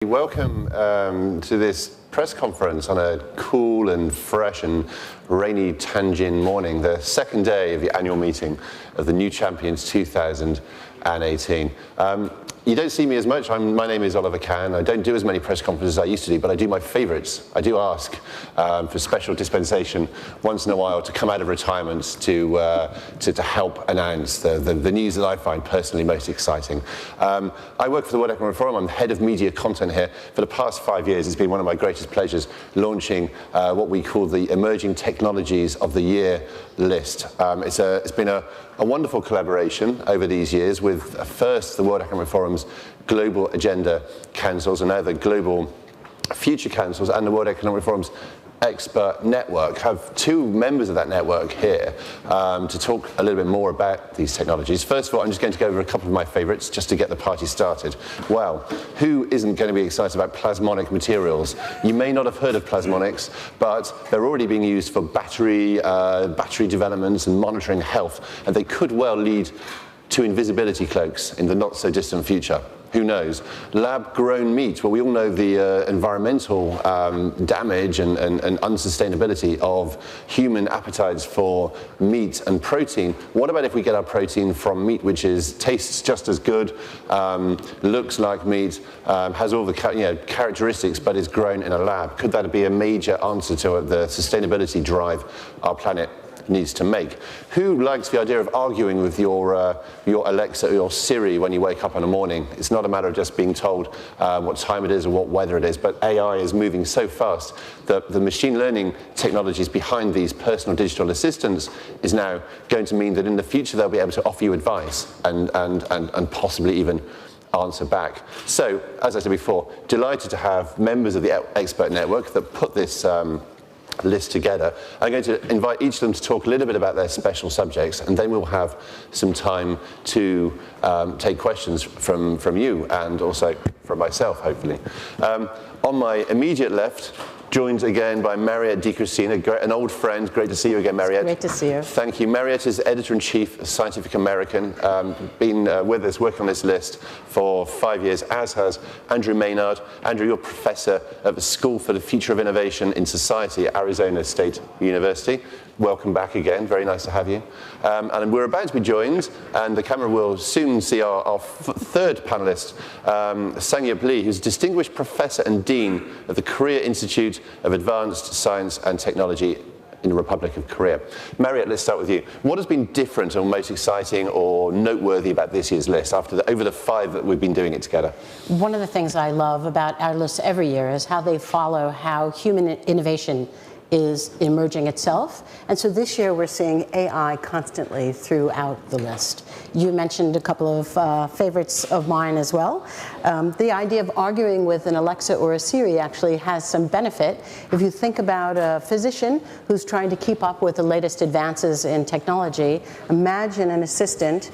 Welcome to this press conference on a cool and fresh and rainy Tianjin morning, the second day of the annual meeting of the New Champions 2018. You don't see me as much. My name is Oliver Kahn. I don't do as many press conferences as I used to do, but I do my favorites. I do ask for special dispensation once in a while to come out of retirement to help announce the news that I find personally most exciting. I work for the World Economic Forum. I'm the head of media content here. For the past 5 years, it's been one of my greatest pleasures launching what we call the Emerging Technologies of the Year list. It's been a wonderful collaboration over these years with first the World Economic Forum's Global Agenda Councils and now the Global Future Councils and the World Economic Forum's Expert Network. I have two members of that network here to talk a little bit more about these technologies. First of all, I'm just going to go over a couple of my favorites just to get the party started. Well, who isn't going to be excited about plasmonic materials? You may not have heard of plasmonics, but they're already being used for battery developments and monitoring health, and they could well lead to invisibility cloaks in the not-so-distant future. Who knows? Lab-grown meat. Well, we all know the environmental damage and unsustainability of human appetites for meat and protein. What about if we get our protein from meat which tastes just as good, looks like meat, has all the characteristics, but is grown in a lab? Could that be a major answer to the sustainability drive our planet needs to make? Who likes the idea of arguing with your Alexa or your Siri when you wake up in the morning? It's not a matter of just being told what time it is or what weather it is, but AI is moving so fast that the machine learning technologies behind these personal digital assistants is now going to mean that in the future they'll be able to offer you advice and possibly even answer back. So, as I said before, delighted to have members of the Expert Network that put this list together. I'm going to invite each of them to talk a little bit about their special subjects, and then we'll have some time to take questions from you and also from myself, hopefully. On my immediate left, joined again by Mariette DiChristina, an old friend. Great to see you again, Mariette. Great to see you. Thank you. Mariette is editor-in-chief of Scientific American, been with us working on this list for 5 years, as has Andrew Maynard. Andrew, you're professor at the School for the Future of Innovation in Society at Arizona State University. Welcome back again. Very nice to have you. And we're about to be joined, and the camera will soon see our third panelist, Sang-Yup Lee, who's Distinguished Professor and Dean of the Korea Institute of Advanced Science and Technology in the Republic of Korea. Mariette, let's start with you. What has been different or most exciting or noteworthy about this year's list over the 5 that we've been doing it together? One of the things I love about our list every year is how they follow how human innovation is emerging itself. And so this year we're seeing AI constantly throughout the list. You mentioned a couple of favorites of mine as well. The idea of arguing with an Alexa or a Siri actually has some benefit. If you think about a physician who's trying to keep up with the latest advances in technology, imagine an assistant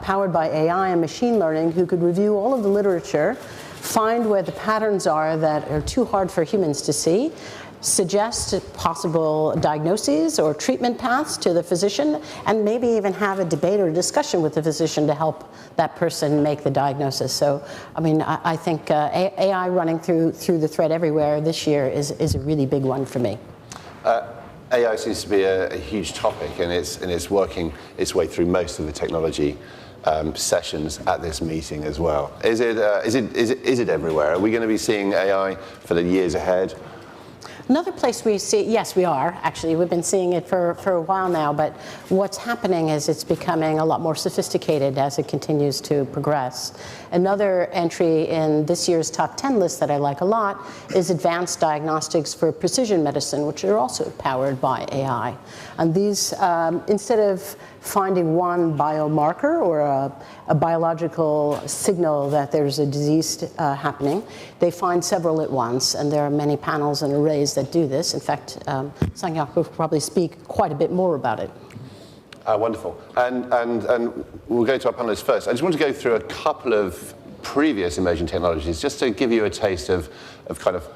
powered by AI and machine learning who could review all of the literature, find where the patterns are that are too hard for humans to see, suggest possible diagnoses or treatment paths to the physician, and maybe even have a debate or a discussion with the physician to help that person make the diagnosis. So, I mean, I think AI running through the thread everywhere this year is a really big one for me. AI seems to be a huge topic, and it's working its way through most of the technology sessions at this meeting as well. Is it everywhere? Are we going to be seeing AI for the years ahead? Another place we see, yes, we are, actually. We've been seeing it for a while now, but what's happening is it's becoming a lot more sophisticated as it continues to progress. Another entry in this year's top 10 list that I like a lot is advanced diagnostics for precision medicine, which are also powered by AI. And these, instead of finding one biomarker or a biological signal that there's a disease happening, they find several at once, and there are many panels and arrays that do this. In fact, Sang-Yup will probably speak quite a bit more about it. Wonderful. And we'll go to our panelists first. I just want to go through a couple of previous emerging technologies just to give you a taste of kind of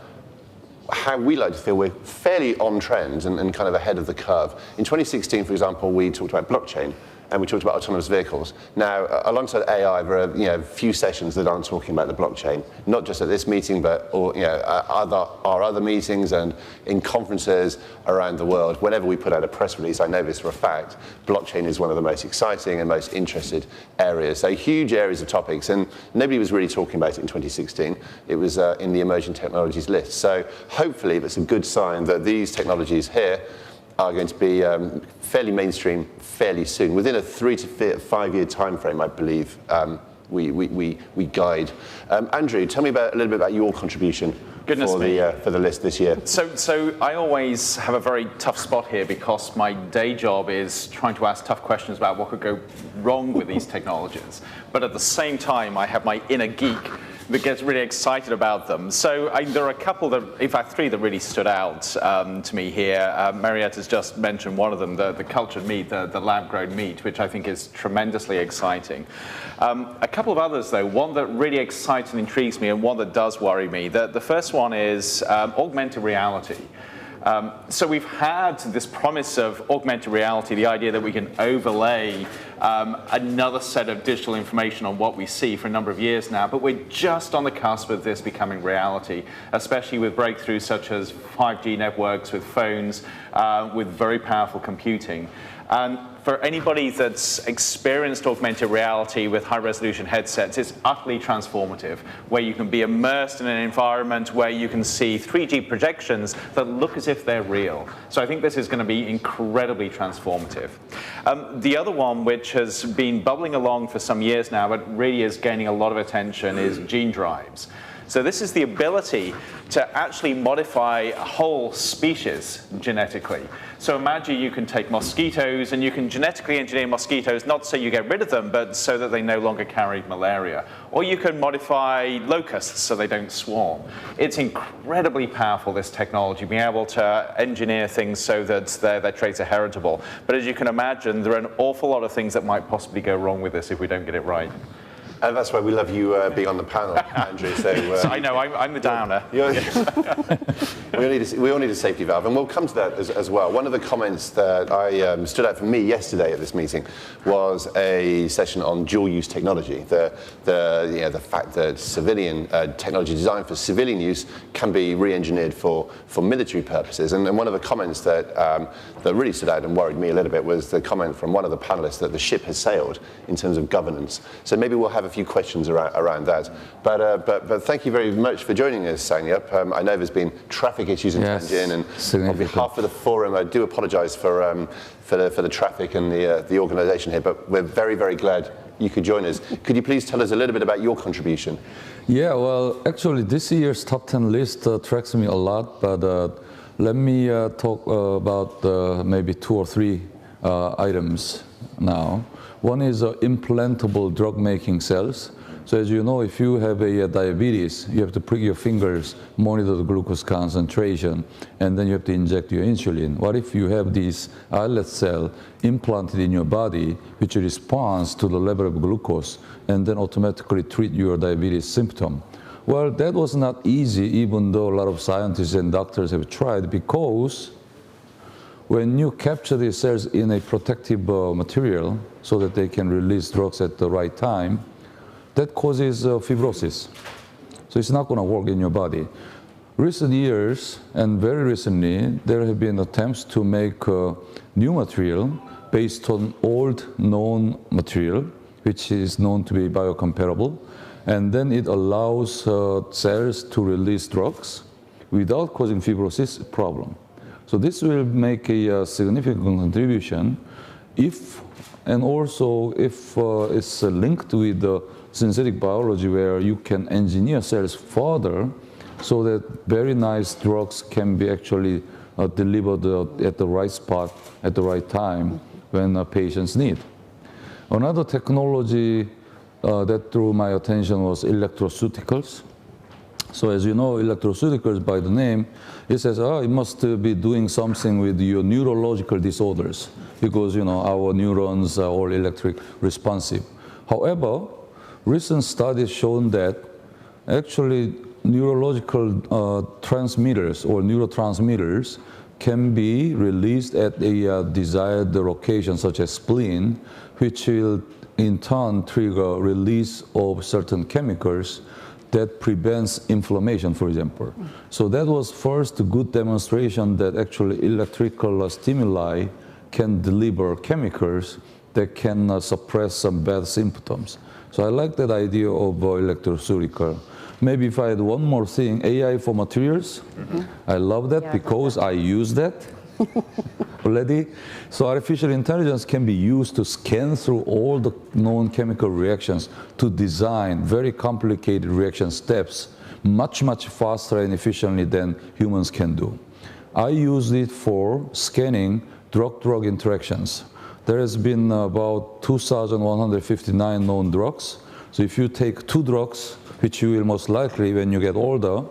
how we like to feel we're fairly on trend and kind of ahead of the curve. In 2016, for example, we talked about blockchain and we talked about autonomous vehicles. Now, alongside AI, there are a few sessions that aren't talking about the blockchain, not just at this meeting, but our other meetings and in conferences around the world. Whenever we put out a press release, I know this for a fact, blockchain is one of the most exciting and most interested areas. So huge areas of topics, and nobody was really talking about it in 2016. It was in the emerging technologies list. So hopefully that's a good sign that these technologies here are going to be fairly mainstream fairly soon. Within a 3 to 5 year time frame, I believe, we guide. Andrew, tell me a little bit about your contribution for the list this year. So I always have a very tough spot here because my day job is trying to ask tough questions about what could go wrong with these technologies. But at the same time, I have my inner geek that gets really excited about them. So there are a couple that, in fact, 3 that really stood out to me here. Mariette has just mentioned one of them, the cultured meat, the lab-grown meat, which I think is tremendously exciting. A couple of others, though, one that really excites and intrigues me and one that does worry me. The first one is augmented reality. So we've had this promise of augmented reality, the idea that we can overlay another set of digital information on what we see for a number of years now, but we're just on the cusp of this becoming reality, especially with breakthroughs such as 5G networks, with phones, with very powerful computing. And for anybody that's experienced augmented reality with high-resolution headsets, it's utterly transformative, where you can be immersed in an environment where you can see 3D projections that look as if they're real. So I think this is going to be incredibly transformative. The other one, which has been bubbling along for some years now, but really is gaining a lot of attention, is gene drives. So this is the ability to actually modify a whole species genetically. So imagine you can take mosquitoes and you can genetically engineer mosquitoes, not so you get rid of them, but so that they no longer carry malaria. Or you can modify locusts so they don't swarm. It's incredibly powerful, this technology, being able to engineer things so that their traits are heritable. But as you can imagine, there are an awful lot of things that might possibly go wrong with this if we don't get it right. And that's why we love you being on the panel, Andrew. So I know, I'm the downer. We all need a safety valve, and we'll come to that as well. One of the comments that stood out for me yesterday at this meeting was a session on dual-use technology. The fact that civilian technology designed for civilian use can be re-engineered for military purposes. And one of the comments that really stood out and worried me a little bit was the comment from one of the panelists that the ship has sailed in terms of governance. So maybe we'll have a few questions around that. But thank you very much for joining us, Sanyap. I know there's been traffic issues in Tianjin, and on behalf of the forum, I do apologise for the traffic and the organisation here. But we're very, very glad you could join us. Could you please tell us a little bit about your contribution? Yeah, well, actually, this year's top 10 list attracts me a lot. But let me talk about maybe 2 or 3 items now. One is implantable drug-making cells. So as you know, if you have a diabetes, you have to prick your fingers, monitor the glucose concentration, and then you have to inject your insulin. What if you have this islet cell implanted in your body, which responds to the level of glucose, and then automatically treat your diabetes symptom? Well, that was not easy, even though a lot of scientists and doctors have tried, because when you capture these cells in a protective material so that they can release drugs at the right time, that causes fibrosis. So it's not going to work in your body. Recent years, and very recently, there have been attempts to make new material based on old known material, which is known to be biocompatible. And then it allows cells to release drugs without causing fibrosis problem. So this will make a significant contribution if, and also if it's linked with the synthetic biology where you can engineer cells further so that very nice drugs can be actually delivered at the right spot at the right time when patients need. Another technology that drew my attention was electroceuticals. So as you know, electroceuticals, by the name, it says, oh, it must be doing something with your neurological disorders because, you know, our neurons are all electric responsive. However, recent studies shown that actually neurological transmitters or neurotransmitters can be released at a desired location, such as spleen, which will in turn trigger release of certain chemicals that prevents inflammation, for example. So that was first a good demonstration that actually electrical stimuli can deliver chemicals that can suppress some bad symptoms. So I like that idea of electroceutical. Maybe if I had one more thing, AI for materials. I love that because I use that already. So artificial intelligence can be used to scan through all the known chemical reactions to design very complicated reaction steps much, much faster and efficiently than humans can do. I use it for scanning drug-drug interactions. There has been about 2,159 known drugs. So if you take 2 drugs, which you will most likely when you get older,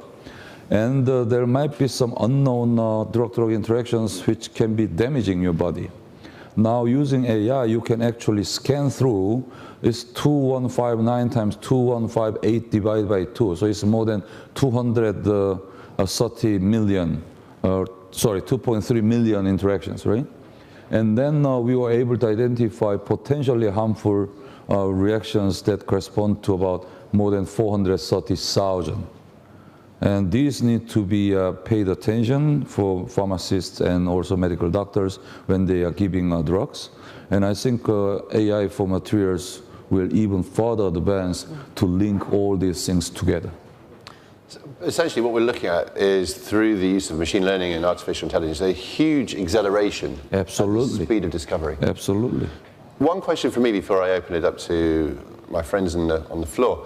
and there might be some unknown drug-drug interactions which can be damaging your body. Now using AI, you can actually scan through, it's 2159 times 2158 divided by 2. So it's more than 230 million, 2.3 million interactions, right? And then we were able to identify potentially harmful reactions that correspond to about more than 430,000. And these need to be paid attention for pharmacists and also medical doctors when they are giving drugs. And I think AI for materials will even further advance to link all these things together. So essentially what we're looking at is, through the use of machine learning and artificial intelligence, a huge acceleration Absolutely. of the speed of discovery. Absolutely. One question for me before I open it up to my friends on the floor.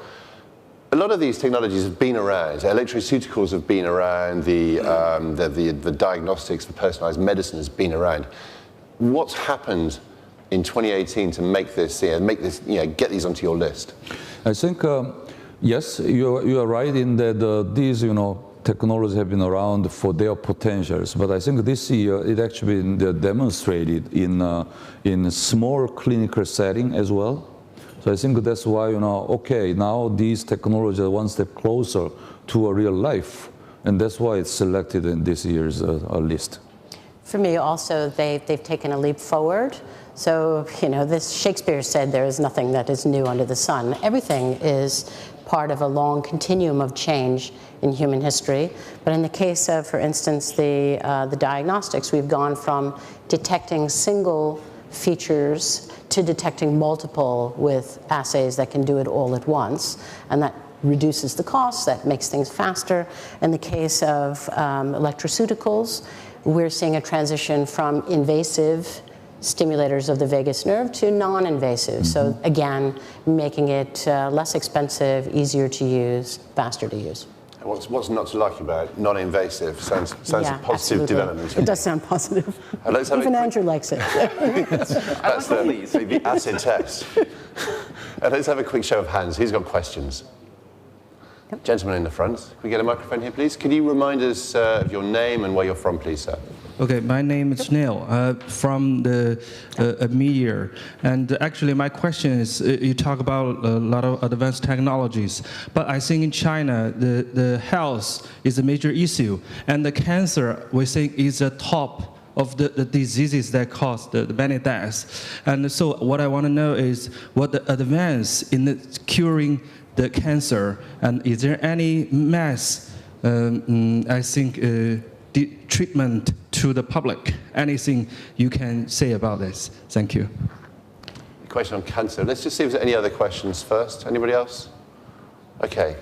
A lot of these technologies have been around. Electroceuticals have been around. The diagnostics, the personalized medicine has been around. What's happened in 2018 to make this, get these onto your list? I think, yes, you are right in that these, technologies have been around for their potentials. But I think this year it actually been demonstrated in a small clinical setting as well. So I think that's why, okay, now these technologies are one step closer to a real life. And that's why it's selected in this year's list. For me also, they've taken a leap forward. So, this Shakespeare said there is nothing that is new under the sun. Everything is part of a long continuum of change in human history. But in the case of, for instance, the diagnostics, we've gone from detecting single features to detecting multiple with assays that can do it all at once. And that reduces the costs, that makes things faster. In the case of electroceuticals, we're seeing a transition from invasive stimulators of the vagus nerve to non-invasive. So again, making it less expensive, easier to use, faster to use. And what's not to like about non-invasive? Sounds a positive development. It does sound positive. Even Andrew likes it. That's the acid test. And let's have a quick show of hands. Who's got questions? Yep. Gentleman in the front. Can we get a microphone here, please? Could you remind us of your name and where you're from, please, sir? Okay, my name is Neil, from the media. And actually, my question is, you talk about a lot of advanced technologies, but I think in China, the health is a major issue. And the cancer, we think, is the top of the diseases that cause the many deaths. And so what I want to know is what the advance in the curing the cancer, and is there any mass, treatment to the public? Anything you can say about this? Thank you. Question on cancer. Let's just see if there's any other questions first. Anybody else? Okay.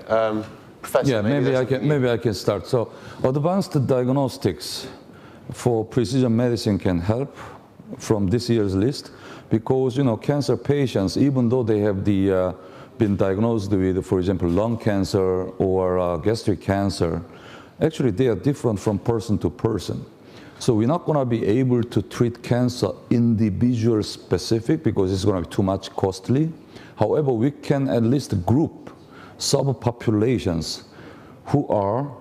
Professor, yeah, maybe I can start. So advanced diagnostics for precision medicine can help from this year's list, because cancer patients, even though they have been diagnosed with, for example, lung cancer or gastric cancer, actually they are different from person to person. So we're not going to be able to treat cancer individual specific because it's going to be too much costly. However, we can at least group subpopulations who are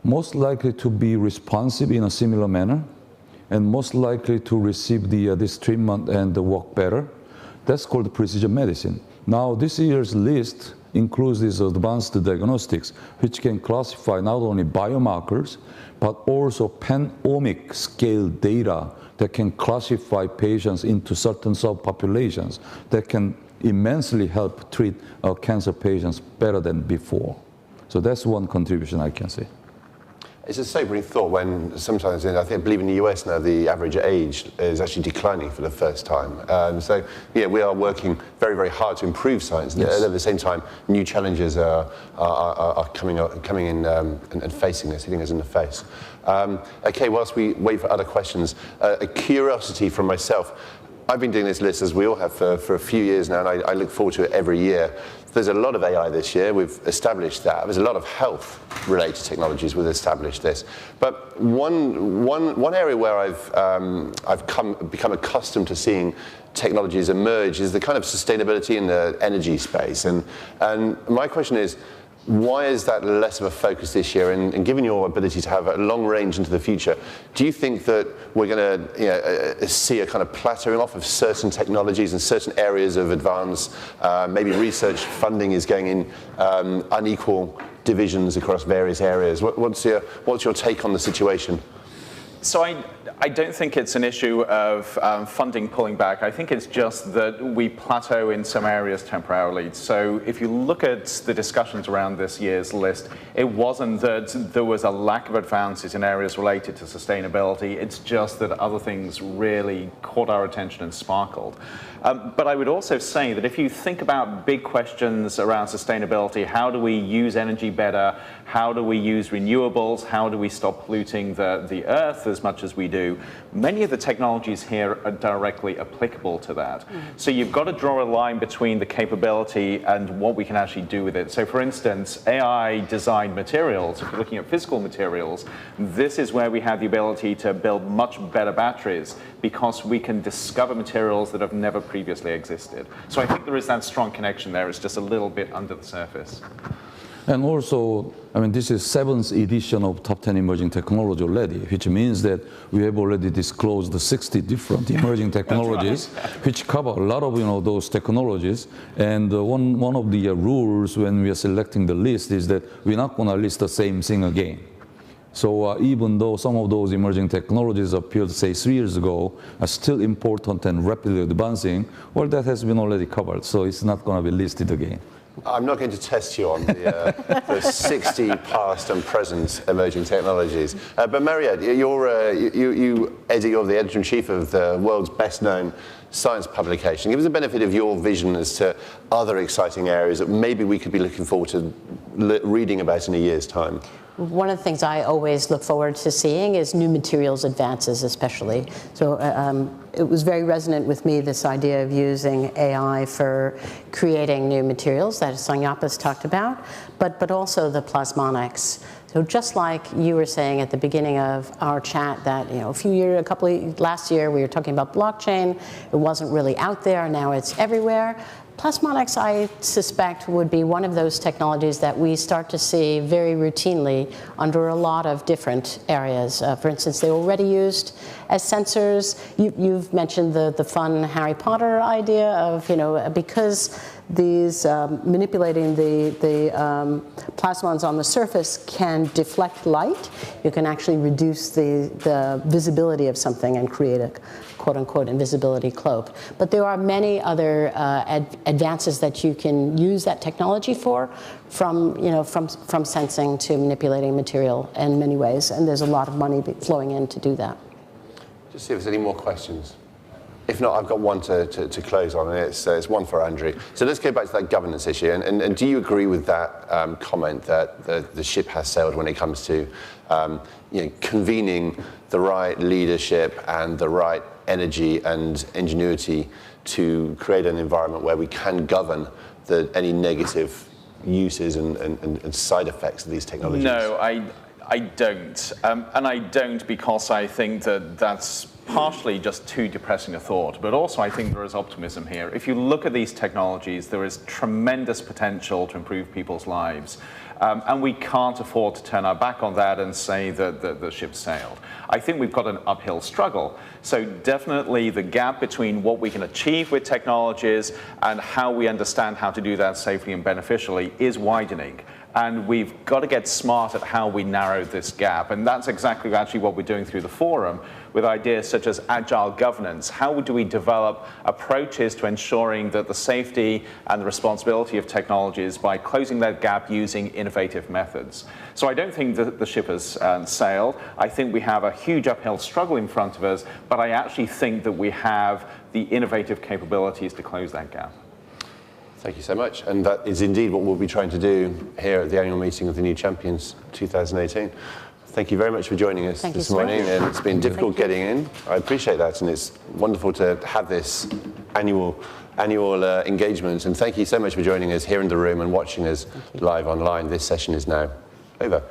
most likely to be responsive in a similar manner and most likely to receive this treatment and work better. That's called precision medicine. Now, this year's list includes these advanced diagnostics, which can classify not only biomarkers, but also pan-omic scale data that can classify patients into certain subpopulations that can immensely help treat cancer patients better than before. So that's one contribution I can say. It's a sobering thought when sometimes, I believe in the US now, the average age is actually declining for the first time. So yeah, we are working very, very hard to improve science. Yes. At the same time, new challenges are coming in and facing us, hitting us in the face. Okay, whilst we wait for other questions, a curiosity from myself. I've been doing this list, as we all have, for a few years now, and I look forward to it every year. There's a lot of AI this year. We've established that. There's a lot of health-related technologies. We've established this. But one area where I've become accustomed to seeing technologies emerge is the kind of sustainability in the energy space. And my question is, why is that less of a focus this year? And given your ability to have a long range into the future, do you think that we're going to see a kind of plateauing off of certain technologies and certain areas of advance? Maybe research funding is going in unequal divisions across various areas. What's your take on the situation? So I don't think it's an issue of funding pulling back. I think it's just that we plateau in some areas temporarily. So if you look at the discussions around this year's list, it wasn't that there was a lack of advances in areas related to sustainability. It's just that other things really caught our attention and sparkled. But I would also say that if you think about big questions around sustainability, how do we use energy better? How do we use renewables? How do we stop polluting the earth as much as we do? Many of the technologies here are directly applicable to that. So you've got to draw a line between the capability and what we can actually do with it. So for instance, AI designed materials, if you're looking at physical materials, this is where we have the ability to build much better batteries because we can discover materials that have never previously existed. So I think there is that strong connection there. It's just a little bit under the surface. And also, this is 7th edition of Top 10 Emerging Technology already, which means that we have already disclosed the 60 different emerging technologies, which cover a lot of those technologies. And one of the rules when we are selecting the list is that we're not going to list the same thing again. So even though some of those emerging technologies appeared, say, 3 years ago, are still important and rapidly advancing, well, that has been already covered, so it's not going to be listed again. I'm not going to test you on the 60 past and present emerging technologies. But Mariette, you're the editor-in-chief of the world's best-known science publication. Give us the benefit of your vision as to other exciting areas that maybe we could be looking forward to reading about in a year's time. One of the things I always look forward to seeing is new materials advances, especially. So it was very resonant with me, this idea of using AI for creating new materials that Sangyapa's talked about, but also the plasmonics. So just like you were saying at the beginning of our chat that, last year we were talking about blockchain, it wasn't really out there, now it's everywhere. Plasmonics, I suspect, would be one of those technologies that we start to see very routinely under a lot of different areas. For instance, they're already used as sensors. You've mentioned the fun Harry Potter idea of, because these manipulating the plasmons on the surface can deflect light, you can actually reduce the visibility of something and create a quote-unquote invisibility cloak. But there are many other advances that you can use that technology for, from sensing to manipulating material in many ways, and there's a lot of money flowing in to do that. Just see if there's any more questions. If not, I've got one to close on, and it's one for Andrew. So let's go back to that governance issue. And do you agree with that comment that the ship has sailed when it comes to convening the right leadership and the right energy and ingenuity to create an environment where we can govern any negative uses and side effects of these technologies? No, I don't. And I don't because I think that that's partially just too depressing a thought, but also I think there is optimism here. If you look at these technologies, there is tremendous potential to improve people's lives. And we can't afford to turn our back on that and say that the ship sailed. I think we've got an uphill struggle. So definitely the gap between what we can achieve with technologies and how we understand how to do that safely and beneficially is widening. And we've got to get smart at how we narrow this gap. And that's exactly actually what we're doing through the forum with ideas such as agile governance. How do we develop approaches to ensuring that the safety and the responsibility of technologies by closing that gap using innovative methods? So I don't think that the ship has sailed. I think we have a huge uphill struggle in front of us, but I actually think that we have the innovative capabilities to close that gap. Thank you so much. And that is indeed what we'll be trying to do here at the annual meeting of the New Champions 2018. Thank you very much for joining us this morning. And it's been difficult getting in. I appreciate that. And it's wonderful to have this annual engagement. And thank you so much for joining us here in the room and watching us live online. This session is now over.